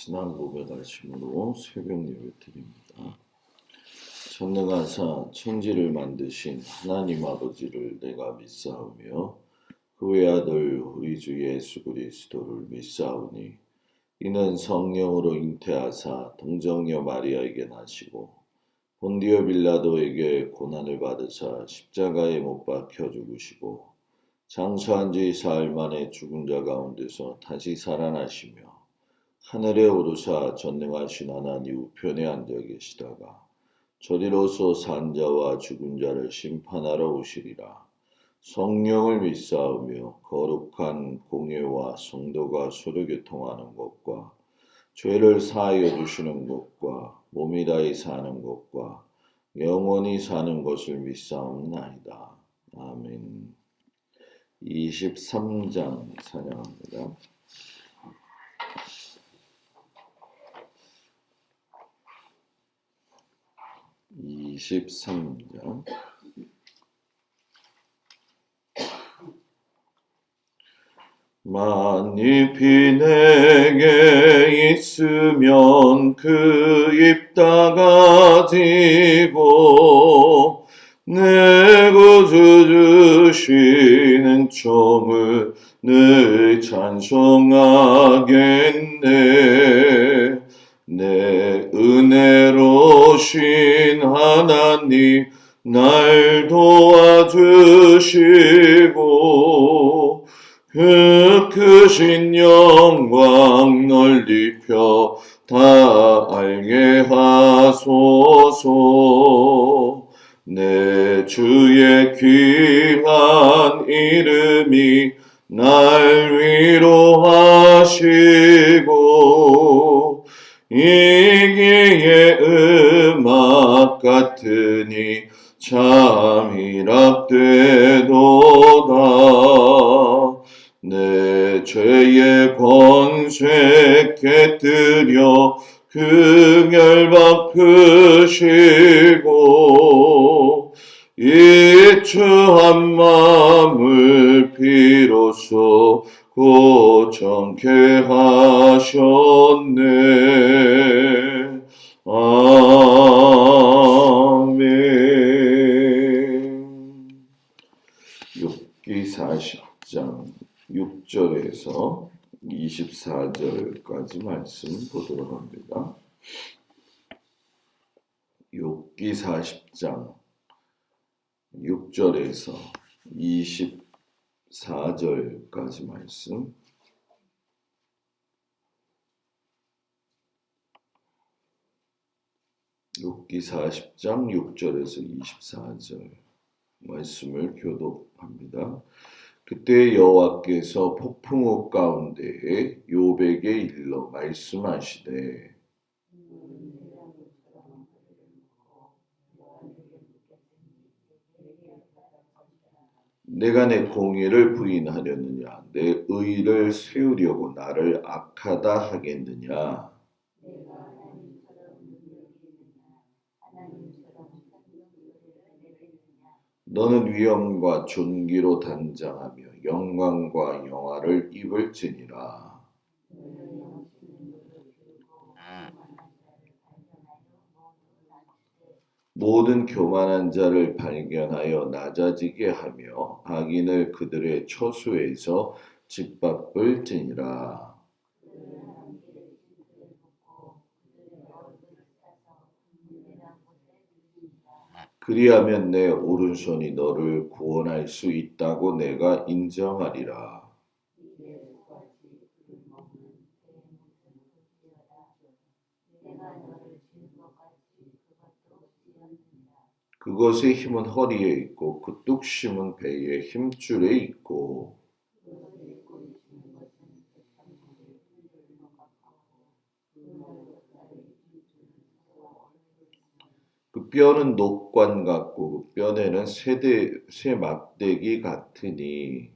신앙 고백하심으로 새벽 예배 드립니다. 전능하사 천지를 만드신 하나님 아버지를 내가 믿사오며 그 외아들 우리 주 예수 그리스도를 믿사오니 이는 성령으로 잉태하사 동정녀 마리아에게 나시고 본디오 빌라도에게 고난을 받으사 십자가에 못 박혀 죽으시고 장사한 지 사흘 만에 죽은 자 가운데서 다시 살아나시며 하늘에 오르사 전능하신 하나님 우편에 앉아 계시다가 저리로서 산 자와 죽은 자를 심판하러 오시리라. 성령을 믿사오며 거룩한 공예와 성도가 서로 교통하는 것과 죄를 사하여 주시는 것과 몸이 다히 사는 것과 영원히 사는 것을 믿사옵나이다. 아멘. 23장 찬양합니다. 23장 만잎이 내게 있으면 그 잎 다 가지고 내 구주 주시는 총을 늘 찬송하겠네. 내 은혜로신 하나님 날 도와주시고 그 크신 영광 널리 펴 다 알게 하소서. 내 주의 귀한 이름이 날 위로하시고 이기의 음악 같으니 참 희락되도다. 내 죄의 권세 깨뜨려 긍휼 베푸시고 이추한 마음을 비로소 고정케 하셨네. 아멘. 욥기 40장 6절에서 24절까지 말씀 보도록 합니다. 욥기 40장 6절에서 24절까지 말씀. 욥기 40장 6절에서 24절 말씀을 교독합니다. 그때 여호와께서 폭풍우 가운데에 욥에게 일러 말씀하시되 내가 내 공의를 부인하려느냐 내 의를 세우려고 나를 악하다 하겠느냐. 너는 위엄과 존귀로 단장하며 영광과 영화를 입을지니라. 모든 교만한 자를 발견하여 낮아지게 하며 악인을 그들의 처소에서 짓밟을지니라. 그리하면 내 오른손이 너를 구원할 수 있다고 내가 인정하리라. 그것의 힘은 허리에 있고 그 뚝심은 배의 힘줄에 있고 그 뼈는 녹관 같고 그 뼈에는 새 막대기 같으니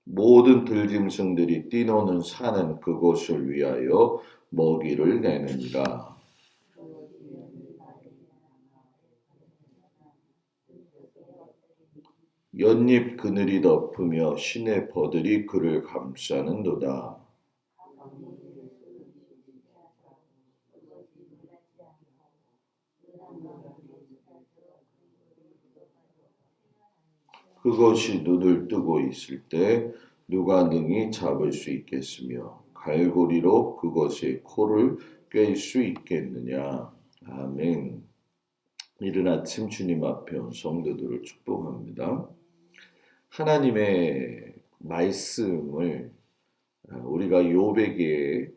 모든 들짐승들이 뛰노는 산은 그곳을 위하여 먹이를 내느니라. 연잎 그늘이 덮으며 시내 버들이 그를 감싸는도다. 그것이 눈을 뜨고 있을 때 누가 능히 잡을 수 있겠으며 갈고리로 그것의 코를 꿰 수 있겠느냐. 아멘. 이른 아침 주님 앞에 온 성도들을 축복합니다. 하나님의 말씀을 우리가 욥에게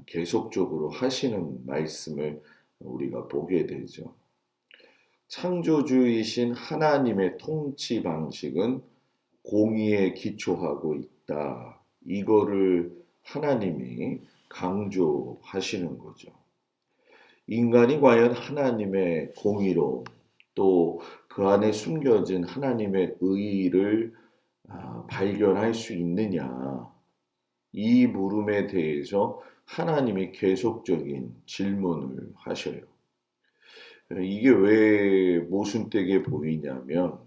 계속적으로 하시는 말씀을 우리가 보게 되죠. 창조주이신 하나님의 통치 방식은 공의에 기초하고 있다. 이거를 하나님이 강조하시는 거죠. 인간이 과연 하나님의 공의로 또 그 안에 숨겨진 하나님의 의의를 발견할 수 있느냐. 이 물음에 대해서 하나님이 계속적인 질문을 하셔요. 이게 왜 모순되게 보이냐면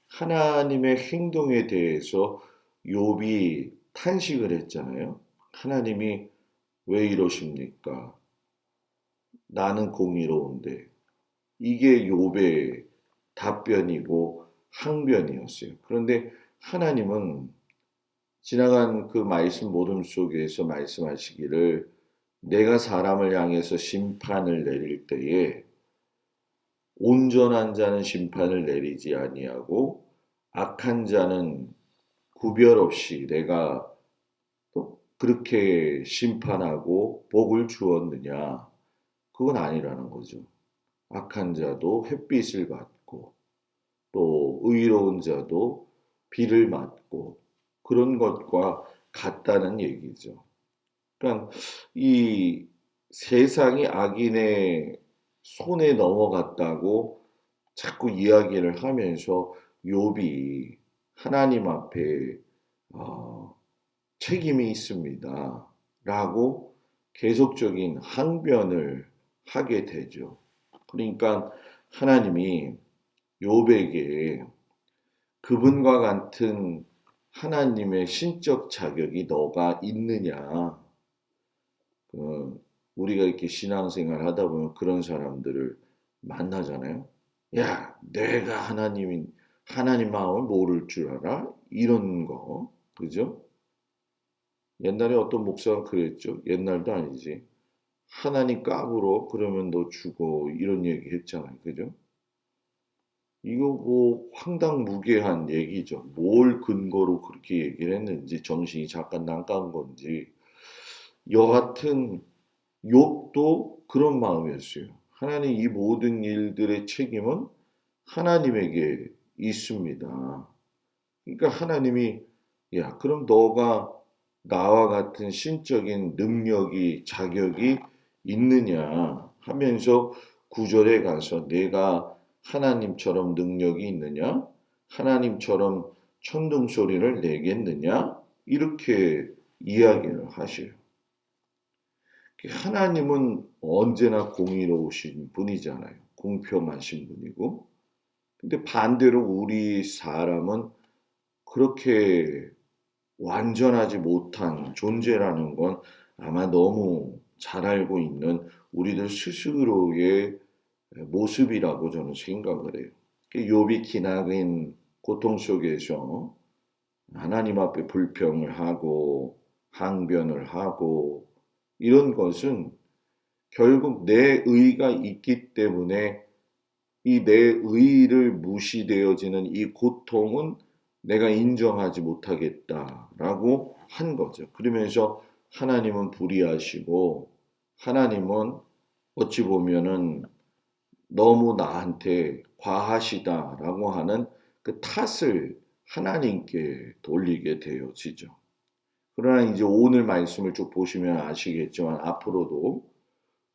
하나님의 행동에 대해서 욥이 탄식을 했잖아요. 하나님이 왜 이러십니까? 나는 공의로운데. 이게 욥의 답변이고 항변이었어요. 그런데 하나님은 지나간 그 말씀 모둠 속에서 말씀하시기를 내가 사람을 향해서 심판을 내릴 때에 온전한 자는 심판을 내리지 아니하고 악한 자는 구별 없이 내가 또 그렇게 심판하고 복을 주었느냐? 그건 아니라는 거죠. 악한 자도 햇빛을 받고 또 의로운 자도 비를 맞고 그런 것과 같다는 얘기죠. 그러니까 이 세상이 악인의 손에 넘어갔다고 자꾸 이야기를 하면서 욥이 하나님 앞에 책임이 있습니다. 라고 계속적인 항변을 하게 되죠. 그러니까 하나님이 욥에게 그분과 같은 하나님의 신적 자격이 너가 있느냐. 우리가 이렇게 신앙생활 하다 보면 그런 사람들을 만나잖아요. 야, 내가 하나님 마음을 모를 줄 알아? 이런 거, 그죠? 옛날에 어떤 목사가 그랬죠. 옛날도 아니지. 하나님 까불어 그러면 너 죽어 이런 얘기 했잖아요. 그죠? 이거 뭐 황당무계한 얘기죠. 뭘 근거로 그렇게 얘기를 했는지 정신이 잠깐 난감한 건지 여하튼 욥도 그런 마음이었어요. 하나님 이 모든 일들의 책임은 하나님에게 있습니다. 그러니까 하나님이 야 그럼 너가 나와 같은 신적인 능력이 자격이 있느냐 하면서 구절에 가서 내가 하나님처럼 능력이 있느냐? 하나님처럼 천둥 소리를 내겠느냐? 이렇게 이야기를 하셔요. 하나님은 언제나 공의로우신 분이잖아요. 공평하신 분이고. 근데 반대로 우리 사람은 그렇게 완전하지 못한 존재라는 건 아마 너무 잘 알고 있는 우리들 스스로의 모습이라고 저는 생각을 해요. 욥이 기나긴 고통 속에서 하나님 앞에 불평을 하고 항변을 하고 이런 것은 결국 내 의가 있기 때문에 이 내 의를 무시되어지는 이 고통은 내가 인정하지 못하겠다라고 한 거죠. 그러면서 하나님은 불의하시고 하나님은 어찌 보면은 너무 나한테 과하시다라고 하는 그 탓을 하나님께 돌리게 되어지죠. 그러나 이제 오늘 말씀을 쭉 보시면 아시겠지만 앞으로도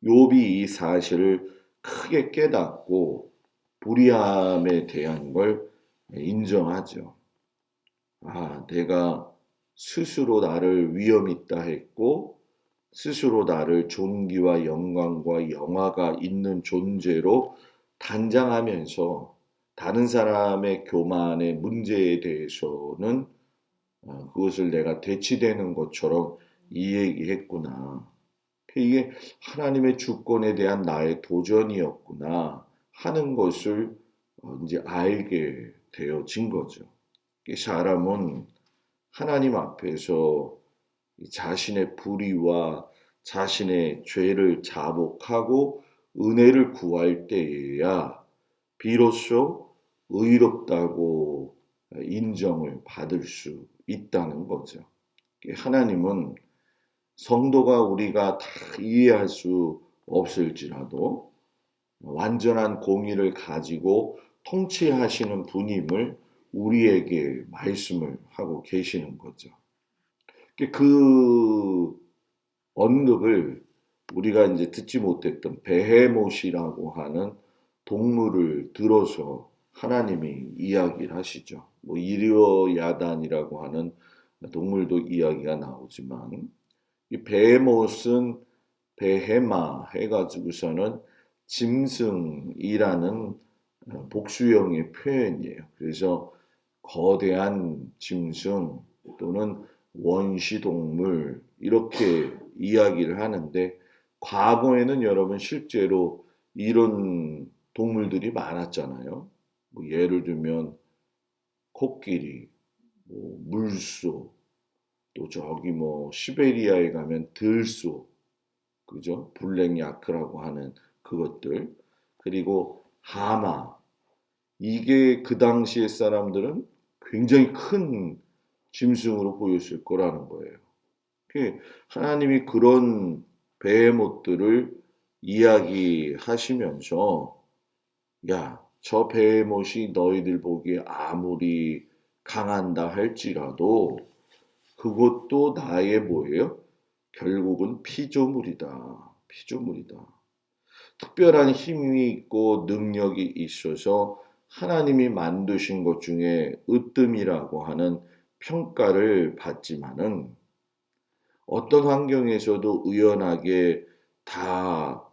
욥이 이 사실을 크게 깨닫고 불의함에 대한 걸 인정하죠. 아, 내가 스스로 나를 위험 있다 했고 스스로 나를 존귀와 영광과 영화가 있는 존재로 단장하면서 다른 사람의 교만의 문제에 대해서는 그것을 내가 대치되는 것처럼 이야기했구나. 이게 하나님의 주권에 대한 나의 도전이었구나 하는 것을 이제 알게 되어진 거죠. 사람은 하나님 앞에서 자신의 불의와 자신의 죄를 자복하고 은혜를 구할 때에야 비로소 의롭다고 인정을 받을 수 있다는 거죠. 하나님은 성도가 우리가 다 이해할 수 없을지라도 완전한 공의를 가지고 통치하시는 분임을 우리에게 말씀을 하고 계시는 거죠. 그 언급을 우리가 이제 듣지 못했던 베헤못이라고 하는 동물을 들어서 하나님이 이야기를 하시죠. 뭐 이리오야단이라고 하는 동물도 이야기가 나오지만 이 베헤못은 베헤마 해가지고서는 짐승이라는 복수형의 표현이에요. 그래서 거대한 짐승 또는 원시동물 이렇게 이야기를 하는데 과거에는 여러분 실제로 이런 동물들이 많았잖아요. 뭐 예를 들면 코끼리, 뭐 물소, 또 저기 뭐 시베리아에 가면 들소, 그죠? 블랙야크라고 하는 그것들, 그리고 하마. 이게 그 당시의 사람들은 굉장히 큰 짐승으로 보였을 거라는 거예요. 하나님이 그런 베헤못들을 이야기하시면서 야, 저 베헤못이 너희들 보기에 아무리 강한다 할지라도 그것도 나의 뭐예요? 결국은 피조물이다. 피조물이다. 특별한 힘이 있고 능력이 있어서 하나님이 만드신 것 중에 으뜸이라고 하는 평가를 받지만은 어떤 환경에서도 의연하게 다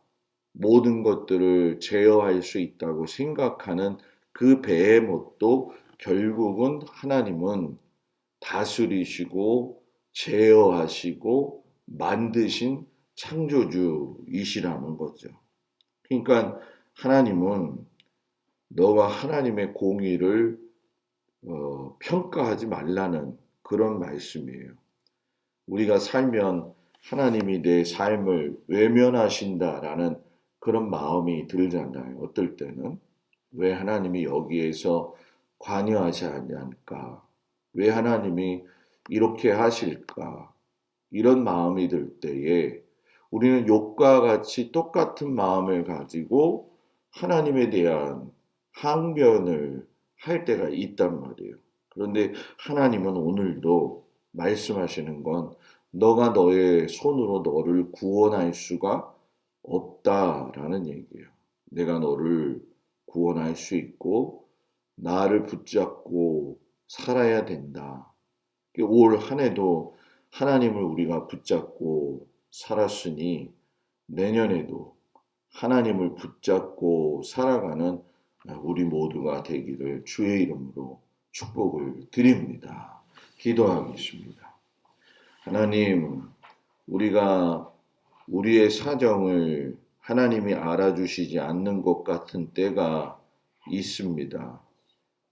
모든 것들을 제어할 수 있다고 생각하는 그 베헤못도 결국은 하나님은 다스리시고 제어하시고 만드신 창조주이시라는 거죠. 그러니까 하나님은 너가 하나님의 공의를 평가하지 말라는 그런 말씀이에요. 우리가 살면 하나님이 내 삶을 외면하신다라는 그런 마음이 들잖아요. 어떨 때는 왜 하나님이 여기에서 관여하지 않을까? 왜 하나님이 이렇게 하실까? 이런 마음이 들 때에 우리는 욕과 같이 똑같은 마음을 가지고 하나님에 대한 항변을 할 때가 있단 말이에요. 그런데 하나님은 오늘도 말씀하시는 건 너가 너의 손으로 너를 구원할 수가 없다라는 얘기예요. 내가 너를 구원할 수 있고 나를 붙잡고 살아야 된다. 올 한 해도 하나님을 우리가 붙잡고 살았으니 내년에도 하나님을 붙잡고 살아가는 우리 모두가 되기를 주의 이름으로 축복을 드립니다. 기도하겠습니다. 하나님, 우리가 우리의 사정을 하나님이 알아주시지 않는 것 같은 때가 있습니다.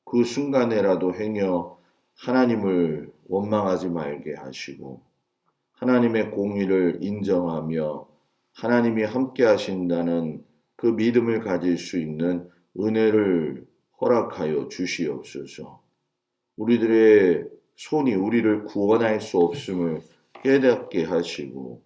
그 순간에라도 행여 하나님을 원망하지 말게 하시고 하나님의 공의를 인정하며 하나님이 함께 하신다는 그 믿음을 가질 수 있는 은혜를 허락하여 주시옵소서. 우리들의 손이 우리를 구원할 수 없음을 깨닫게 하시고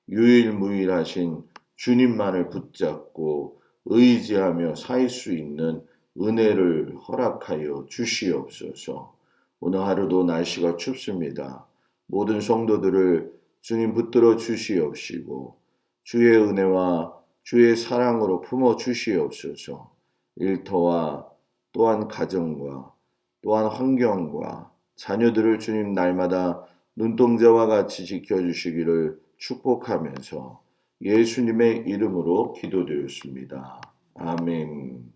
유일무이하신 주님만을 붙잡고 의지하며 살 수 있는 은혜를 허락하여 주시옵소서. 오늘 하루도 날씨가 춥습니다. 모든 성도들을 주님 붙들어 주시옵시고 주의 은혜와 주의 사랑으로 품어 주시옵소서. 일터와 또한 가정과 또한 환경과 자녀들을 주님 날마다 눈동자와 같이 지켜주시기를 축복하면서 예수님의 이름으로 기도드렸습니다. 아멘.